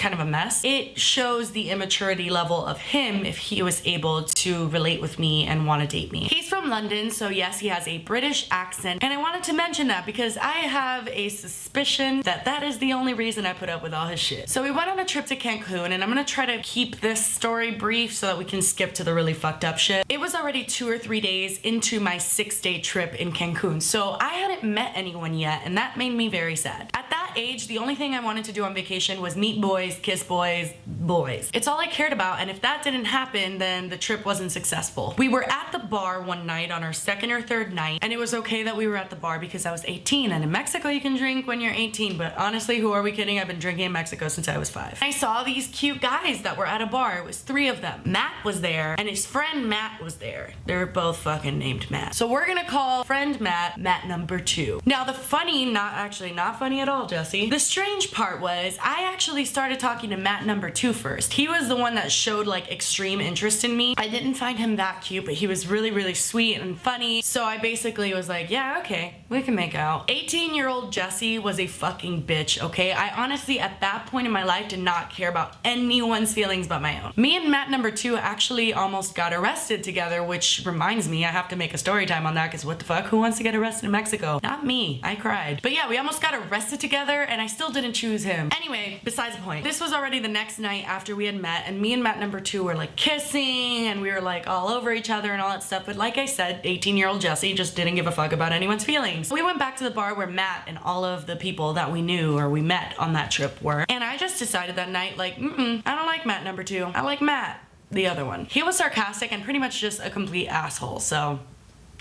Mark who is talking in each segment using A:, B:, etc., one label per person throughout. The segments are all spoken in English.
A: kind of a mess. It shows the immaturity level of him if he was able to relate with me and want to date me. He's from London, so yes, he has a British accent, and I wanted to mention that because I have a suspicion that that is the only reason I put up with all his shit. So we went on a trip to Cancun, and I'm gonna try to keep this story brief so that we can skip to the really fucked up shit. It was already 2 or 3 days into my 6-day trip in Cancun, so I hadn't met anyone yet, and that made me very sad. At that age, the only thing I wanted to do on vacation was meet boys, kiss boys, boys. It's all I cared about, and if that didn't happen, then the trip wasn't successful. We were at the bar one night on our 2nd or 3rd night, and it was okay that we were at the bar because I was 18, and in Mexico you can drink when you're 18, but honestly, who are we kidding? I've been drinking in Mexico since I was 5. I saw these cute guys that were at a bar. It was 3 of them. Matt was there, and his friend Matt was there. They're both fucking named Matt. So we're gonna call friend Matt, Matt number 2. Now the funny, not funny at all, Jesse. The strange part was I actually started talking to Matt number 2 first. He was the one that showed like extreme interest in me. I didn't find him that cute, but he was really, really sweet and funny. So I basically was like, yeah, okay, we can make out. 18-year-old Jesse was a fucking bitch, okay? I honestly, at that point in my life, did not care about anyone's feelings but my own. Me and Matt number 2 actually almost got arrested together, which reminds me, I have to make a story time on that, because what the fuck? Who wants to get arrested in Mexico? Not me. I cried. But yeah, we almost got arrested together, and I still didn't choose him. Anyway, besides the point. This was already the next night after we had met, and me and Matt number 2 were like kissing, and we were like all over each other and all that stuff, but like I said, 18-year-old Jesse just didn't give a fuck about anyone's feelings. We went back to the bar where Matt and all of the people that we knew or we met on that trip were, and I just decided that night, like, I don't like Matt number 2. I like Matt, the other one. He was sarcastic and pretty much just a complete asshole, so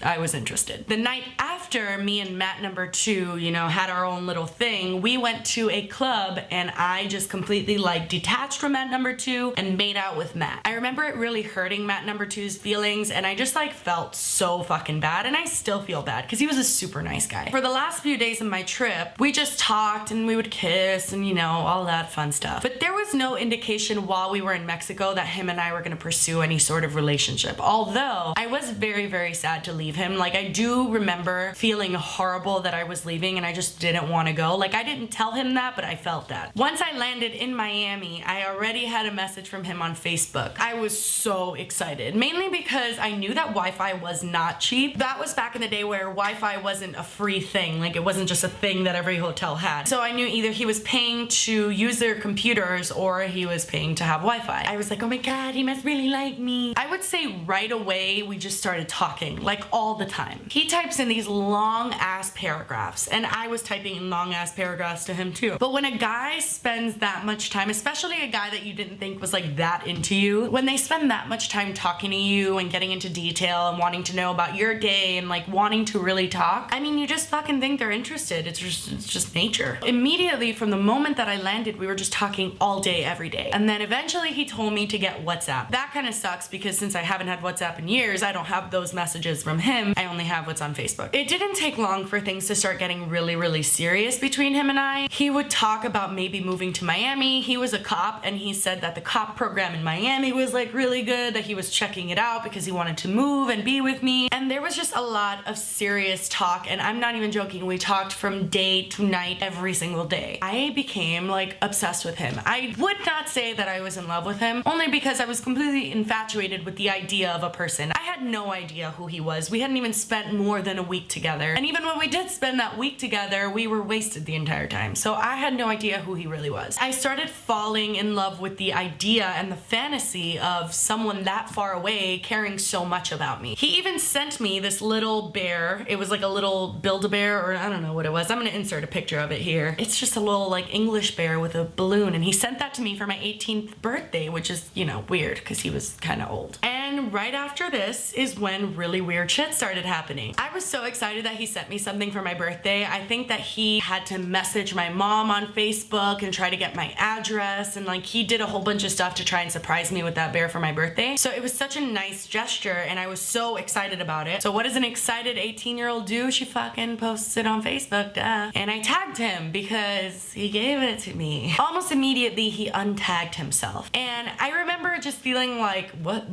A: I was interested. The night after me and Matt number 2, you know, had our own little thing, we went to a club and I just completely like detached from Matt number 2 and made out with Matt. I remember it really hurting Matt number 2's feelings, and I just like felt so fucking bad, and I still feel bad because he was a super nice guy. For the last few days of my trip, we just talked and we would kiss and, you know, all that fun stuff. But there was no indication while we were in Mexico that him and I were gonna pursue any sort of relationship. Although I was very, very sad to leave him. Like, I do remember feeling horrible that I was leaving and I just didn't want to go. Like, I didn't tell him that, but I felt that. Once I landed in Miami, I already had a message from him on Facebook. I was so excited, mainly because I knew that Wi-Fi was not cheap. That was back in the day where Wi-Fi wasn't a free thing. Like, it wasn't just a thing that every hotel had. So I knew either he was paying to use their computers or he was paying to have Wi-Fi. I was like, oh my God, he must really like me. I would say right away, we just started talking, like all the time. He types in these long ass paragraphs, and I was typing in long ass paragraphs to him too. But when a guy spends that much time, especially a guy that you didn't think was like that into you, when they spend that much time talking to you and getting into detail and wanting to know about your day and like wanting to really talk, I mean, you just fucking think they're interested. It's just nature. Immediately from the moment that I landed, we were just talking all day, every day. And then eventually he told me to get WhatsApp. That kind of sucks because since I haven't had WhatsApp in years, I don't have those messages from him. I only have what's on Facebook. It didn't take long for things to start getting really, really serious between him and I. He would talk about maybe moving to Miami. He was a cop, and he said that the cop program in Miami was like really good, that he was checking it out because he wanted to move and be with me. And there was just a lot of serious talk, and I'm not even joking. We talked from day to night every single day. I became like obsessed with him. I would not say that I was in love with him, only because I was completely infatuated with the idea of a person. I had no idea who he was. We hadn't even spent more than a week together. And even when we did spend that week together, we were wasted the entire time. So I had no idea who he really was. I started falling in love with the idea and the fantasy of someone that far away caring so much about me. He even sent me this little bear. It was like a little Build-A-Bear, or I don't know what it was. I'm gonna insert a picture of it here. It's just a little like English bear with a balloon, and he sent that to me for my 18th birthday, which is, you know, weird because he was kind of old. And right after this is when really weird shit started happening. I was so excited that he sent me something for my birthday. I think that he had to message my mom on Facebook and try to get my address, and like he did a whole bunch of stuff to try and surprise me with that bear for my birthday. So it was such a nice gesture, and I was so excited about it. So what does an excited 18-year-old do? She fucking posts it on Facebook, duh. And I tagged him because he gave it to me. Almost immediately he untagged himself. And I remember just feeling like, what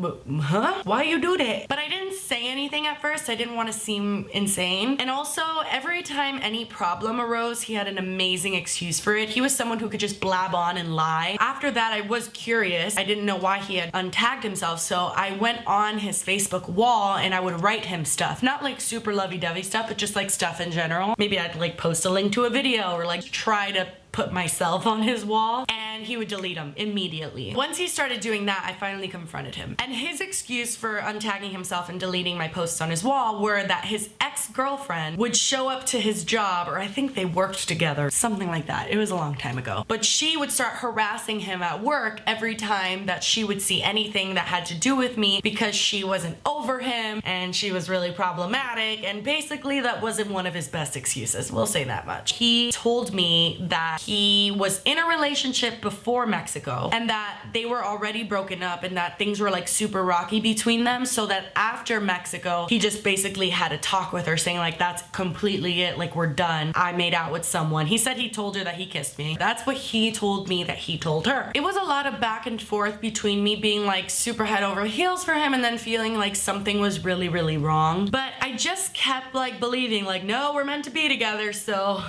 A: huh? Why you do that? But I didn't say anything at first. I didn't want to seem insane. And also, every time any problem arose, he had an amazing excuse for it. He was someone who could just blab on and lie. After that, I was curious. I didn't know why he had untagged himself, so I went on his Facebook wall and I would write him stuff. Not like super lovey-dovey stuff, but just like stuff in general. Maybe I'd like post a link to a video or like try to put myself on his wall, and he would delete them immediately. Once he started doing that, I finally confronted him. And his excuse for untagging himself and deleting my posts on his wall were that his ex-girlfriend would show up to his job, or I think they worked together, something like that. It was a long time ago. But she would start harassing him at work every time that she would see anything that had to do with me because she wasn't over him and she was really problematic, and basically that wasn't one of his best excuses. We'll say that much. He told me that he was in a relationship before Mexico and that they were already broken up and that things were like super rocky between them, so that after Mexico he just basically had a talk with her saying like, that's completely it, like we're done, I made out with someone. He said he told her that he kissed me. That's what he told me that he told her. It was a lot of back and forth between me being like super head over heels for him and then feeling like something was really, really wrong. But I just kept like believing like, no, we're meant to be together, so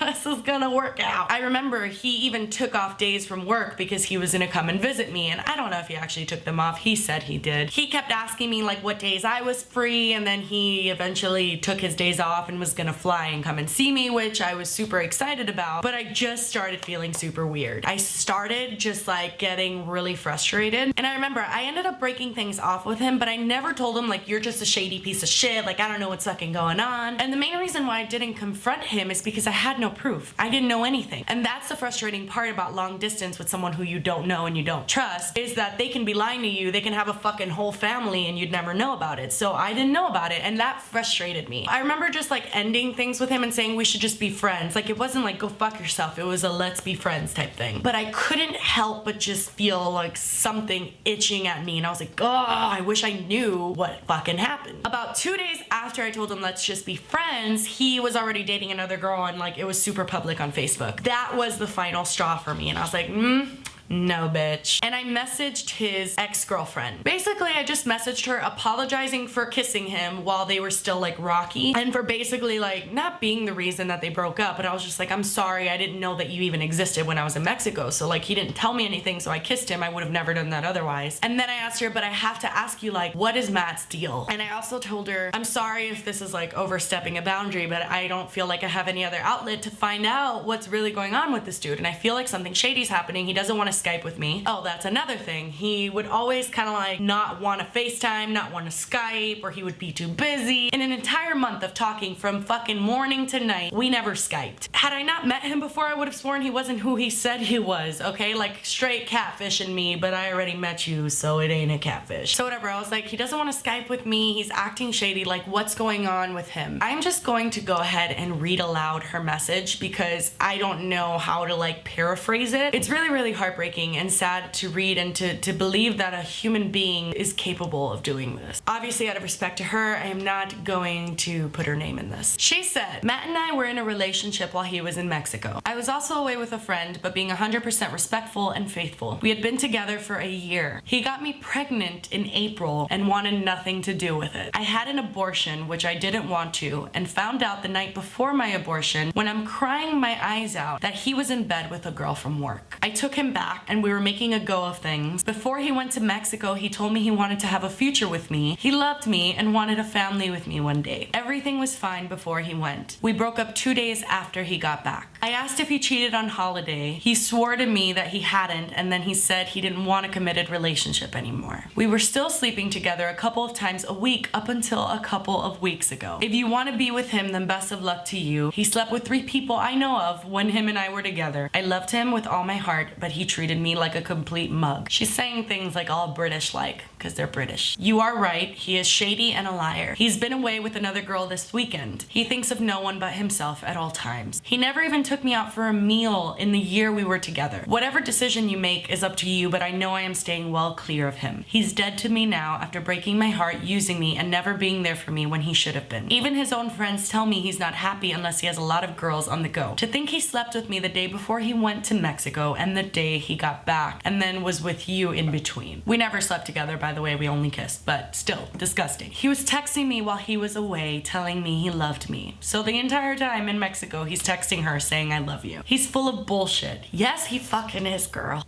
A: this is gonna work out. I remember he even took off days from work because he was gonna come and visit me, and I don't know if he actually took them off. He said he did. He kept asking me like what days I was free, and then he eventually took his days off and was gonna fly and come and see me, which I was super excited about, but I just started feeling super weird. I started just like getting really frustrated, and I remember I ended up breaking things off with him, but I never told him like, you're just a shady piece of shit, like I don't know what's fucking going on. And the main reason why I didn't confront him is because I had no proof. I didn't know anything. And that's the frustrating part about long distance with someone who you don't know and you don't trust, is that they can be lying to you, they can have a fucking whole family and you'd never know about it. So I didn't know about it, and that frustrated me. I remember just like ending things with him and saying we should just be friends. Like it wasn't like go fuck yourself, it was a let's be friends type thing. But I couldn't help but just feel like something itching at me, and I was like, oh, I wish I knew what fucking happened. About 2 days after I told him let's just be friends, he was already dating another girl, and like it was super public on Facebook. That was the final straw for me, and I was like, no bitch. And I messaged his ex-girlfriend. Basically, I just messaged her apologizing for kissing him while they were still like rocky, and for basically like not being the reason that they broke up, but I was just like, I'm sorry, I didn't know that you even existed when I was in Mexico, so like he didn't tell me anything, so I kissed him. I would have never done that otherwise. And then I asked her, but I have to ask you, like, what is Matt's deal? And I also told her, I'm sorry if this is like overstepping a boundary, but I don't feel like I have any other outlet to find out what's really going on with this dude, and I feel like something shady's happening. He doesn't want to Skype with me. Oh, that's another thing. He would always kind of like not want to FaceTime, not want to Skype, or he would be too busy. In an entire month of talking from fucking morning to night, we never Skyped. Had I not met him before, I would have sworn he wasn't who he said he was, okay? Like straight catfishing me, but I already met you, so it ain't a catfish. So whatever, I was like, he doesn't want to Skype with me, he's acting shady, like what's going on with him? I'm just going to go ahead and read aloud her message because I don't know how to like paraphrase it. It's really, really heartbreaking and sad to read and to believe that a human being is capable of doing this. Obviously, out of respect to her, I am not going to put her name in this. She said, Matt and I were in a relationship while he was in Mexico. I was also away with a friend, but being 100% respectful and faithful. We had been together for a year. He got me pregnant in April and wanted nothing to do with it. I had an abortion, which I didn't want to, and found out the night before my abortion, when I'm crying my eyes out, that he was in bed with a girl from work. I took him back and we were making a go of things. Before he went to Mexico, he told me he wanted to have a future with me. He loved me and wanted a family with me one day. Everything was fine before he went. We broke up 2 days after he got back. I asked if he cheated on holiday. He swore to me that he hadn't, and then he said he didn't want a committed relationship anymore. We were still sleeping together a couple of times a week up until a couple of weeks ago. If you want to be with him, then best of luck to you. He slept with 3 people I know of when him and I were together. I loved him with all my heart, but he treated me like a complete mug. She's saying things like all British-like, because they're British. You are right, he is shady and a liar. He's been away with another girl this weekend. He thinks of no one but himself at all times. He never even took me out for a meal in the year we were together. Whatever decision you make is up to you, but I know I am staying well clear of him. He's dead to me now after breaking my heart, using me, and never being there for me when he should have been. Even his own friends tell me he's not happy unless he has a lot of girls on the go. To think he slept with me the day before he went to Mexico and the day he got back, and then was with you in between. We never slept together, by the way, we only kissed, but still, disgusting. He was texting me while he was away, telling me he loved me. So the entire time in Mexico, he's texting her saying, I love you. He's full of bullshit. Yes, he fucking is, girl.